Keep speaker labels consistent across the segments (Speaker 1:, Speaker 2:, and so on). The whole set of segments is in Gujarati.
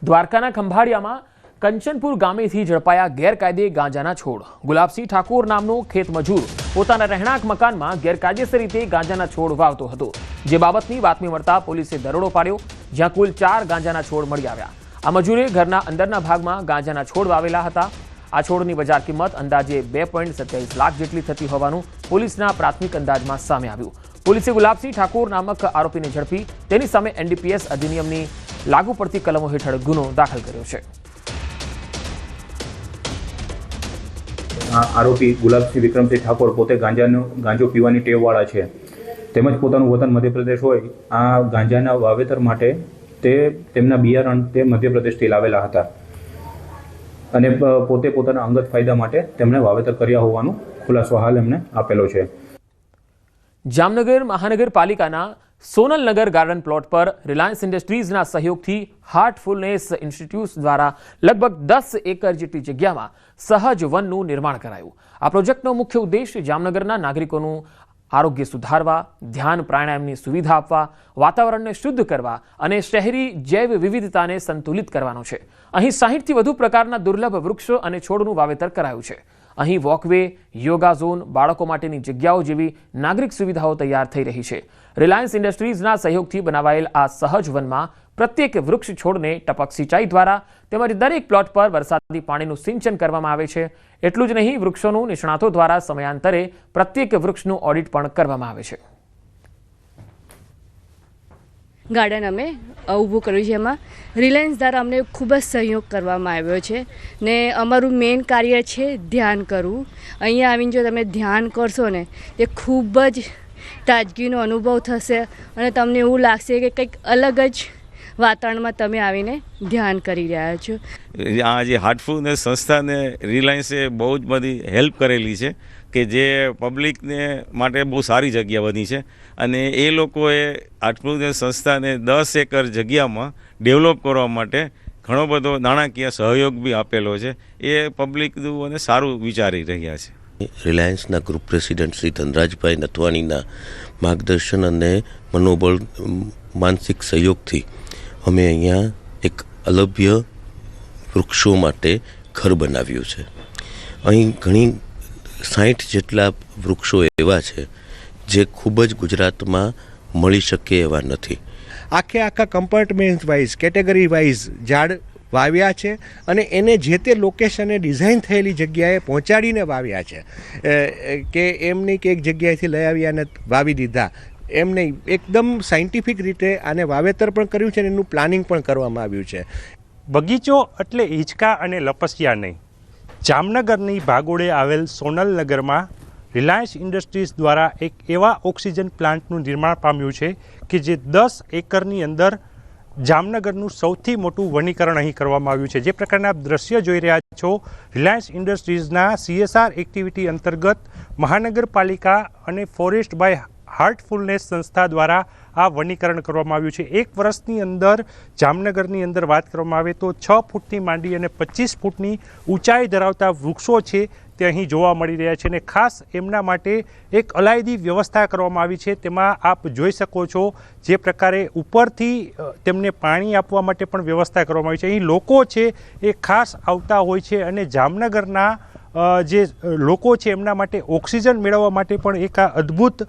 Speaker 1: દ્વારકાના ખંભાળિયામાં કંચનપુર ગામેથી ઝડપાયા ગેરકાયદે ગાંજાના છોડ। ગુલાબસિંહ ઠાકોર નામનો ખેતમજૂર પોતાના રહેણાંક મકાનમાં ગેરકાયદેસર રીતે ગાંજાના છોડ વાવતો હતો, જે બાબતની બાતમી મળતા પોલીસે દરોડો પાડ્યો, જ્યાં કુલ 4 ગાંજાના છોડ મળી આવ્યા। આ મજૂરે ઘરના અંદરના ભાગમાં ગાંજાના છોડ વાવેલા હતા। આ છોડની બજાર કિંમત અંદાજે 2.27 લાખ જેટલી થતી હોવાનું પોલીસના પ્રાથમિક અંદાજમાં સામે આવ્યું। પોલીસે ગુલાબસિંહ ઠાકોર નામક આરોપીને ઝડપી તેની સામે NDPS અધિનિયમની લાગુ પડતી કલમો હેઠળ ગુનો દાખલ કર્યો છે।
Speaker 2: आरोपी गुलाबसिंह विक्रमसिंह ठाकोर पोते गांजो पीवानी टेववाळा छे, તેમજ પોતાનું વતન મધ્યપ્રદેશ હોય આ ગાંજાના વાવેતર માટે તે તેમના બિયારણ તે મધ્યપ્રદેશથી લાવેલા હતા અને પોતે પોતાના અંગત ફાયદા માટે તેમણે વાવેતર કર્યા હોવાનો ખુલાસો હાલ એમને આપેલો છે।
Speaker 1: જામનગર મહાનગરપાલિકાના સોનલનગર ગાર્ડન પ્લોટ પર રિલાયન્સ ઇન્ડસ્ટ્રીઝના સહયોગથી હાર્ટફુલનેસ ઇન્સ્ટિટ્યૂટ દ્વારા લગભગ 10 એકર જેટલી જગ્યામાં સહજ વનનું નિર્માણ કરાયું। આ પ્રોજેક્ટનો મુખ્ય ઉદ્દેશ જામનગરના નાગરિકોનું આરોગ્ય સુધારવા, ધ્યાન પ્રાણાયામની સુવિધા આપવા, વાતાવરણને શુદ્ધ કરવા અને શહેરી જૈવ વિવિધતાને સંતુલિત કરવાનો છે। અહીં 60થી વધુ પ્રકારના દુર્લભ વૃક્ષો અને છોડનું વાવેતર કરાયું છે। અહીં વોકવે, યોગા ઝોન, બાળકો માટેની જગ્યાઓ જેવી નાગરિક સુવિધાઓ તૈયાર થઈ રહી છે। રિલાયન્સ ઇન્ડસ્ટ્રીઝના સહયોગથી બનાવાયેલ આ સહજ વનમાં પ્રત્યેક વૃક્ષ છોડને ટપક સિંચાઈ દ્વારા તેમજ દરેક પ્લોટ પર વરસાદી પાણીનું સિંચન કરવામાં આવે છે। એટલું જ નહીં, વૃક્ષોનું નિષ્ણાતો દ્વારા સમયાંતરે પ્રત્યેક વૃક્ષનું ઓડિટ પણ કરવામાં આવે છે।
Speaker 3: ગાર્ડન અમે ઊભું કર્યું છે, એમાં રિલાયન્સ દ્વારા અમને ખૂબ જ સહયોગ કરવામાં આવ્યો છે ને અમારું મેઇન કાર્ય છે ધ્યાન કરવું। અહીંયા આવીને જો તમે ધ્યાન કરશો ને એ ખૂબ જ તાજગીનો અનુભવ થશે અને તમને એવું લાગશે કે કંઈક અલગ જ વાતાવરણમાં તમે આવીને ધ્યાન કરી રહ્યા છો।
Speaker 4: આ જે હાર્ટફુલનેસ સંસ્થાને રિલાયન્સે બહુ જ બધી હેલ્પ કરેલી છે કે જે પબ્લિકને માટે બહુ સારી જગ્યા બની છે અને એ લોકોએ હાર્ટફુલનેસ સંસ્થાને 10 એકર જગ્યામાં ડેવલપ કરવા માટે ઘણો બધો નાણાકીય સહયોગ બી આપેલો છે। એ પબ્લિકનું અને સારું વિચારી રહ્યા છે।
Speaker 5: રિલાયન્સના ગ્રુપ પ્રેસિડેન્ટ શ્રી ધનરાજભાઈ નથવાણીના માર્ગદર્શન અને મનોબળ માનસિક સહયોગથી અમે અહીંયા એક અલભ્ય વૃક્ષો માટે ઘર બનાવ્યું છે। અહીં ઘણી 60 જેટલા વૃક્ષો એવા છે જે ખૂબ જ ગુજરાતમાં મળી શકે એવા નથી।
Speaker 6: આખા કમ્પાર્ટમેન્ટ વાઇઝ, કેટેગરી વાઇઝ ઝાડ વાવ્યા છે અને એને જે તે લોકેશને ડિઝાઇન થયેલી જગ્યાએ પહોંચાડીને વાવ્યા છે કે એમ નહીં કે એક જગ્યાએથી લઈ આવ્યા અને વાવી દીધા, એમ નહીં, એકદમ સાયન્ટિફિક રીતે આને વાવેતર પણ કર્યું છે અને એનું પ્લાનિંગ પણ કરવામાં આવ્યું છે।
Speaker 7: બગીચો એટલે હિંચકા અને લપસિયા નહીં। જામનગરની ભાગોળે આવેલ સોનલનગરમાં રિલાયન્સ ઇન્ડસ્ટ્રીઝ દ્વારા એક એવા ઓક્સિજન પ્લાન્ટનું નિર્માણ પામ્યું છે કે જે 10 એકરની અંદર જામનગરનું સૌથી મોટું વનીકરણ અહીં કરવામાં આવ્યું છે। જે પ્રકારના દ્રશ્ય જોઈ રહ્યા છો, રિલાયન્સ ઇન્ડસ્ટ્રીઝના CSR એક્ટિવિટી અંતર્ગત મહાનગરપાલિકા અને ફોરેસ્ટ બાય હાર્ટફુલનેસ સંસ્થા દ્વારા આ વનીકરણ કરવામાં આવ્યું છે। 1 વર્ષની અંદર જામનગરની અંદર વાત કરવામાં આવે તો 6 ફૂટથી માંડી અને 25 ફૂટની ઊંચાઈ ધરાવતા વૃક્ષો છે તે અહીં જોવા મળી રહ્યા છે અને ખાસ એમના માટે એક અલાયદી વ્યવસ્થા કરવામાં આવી છે। તેમાં આપ જોઈ શકો છો જે પ્રકારે ઉપરથી તેમને પાણી આપવા માટે પણ વ્યવસ્થા કરવામાં આવી છે। અહીં લોકો છે એ ખાસ આવતા હોય છે અને જામનગરના જે લોકો છે એમના માટે ઓક્સિજન મેળવવા માટે પણ એક આ અદ્ભુત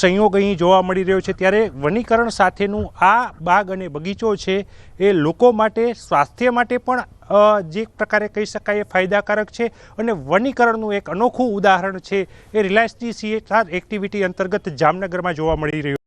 Speaker 7: સંયોગ અહીં જોવા મળી રહ્યો છે। ત્યારે વનીકરણ સાથેનું આ બાગ અને બગીચો છે એ લોકો માટે, સ્વાસ્થ્ય માટે પણ જે પ્રકારે કહી શકાય એ ફાયદાકારક છે અને વનીકરણનું એક અનોખું ઉદાહરણ છે એ રિલાયન્સની CSR એક્ટિવિટી અંતર્ગત જામનગરમાં જોવા મળી રહ્યું છે।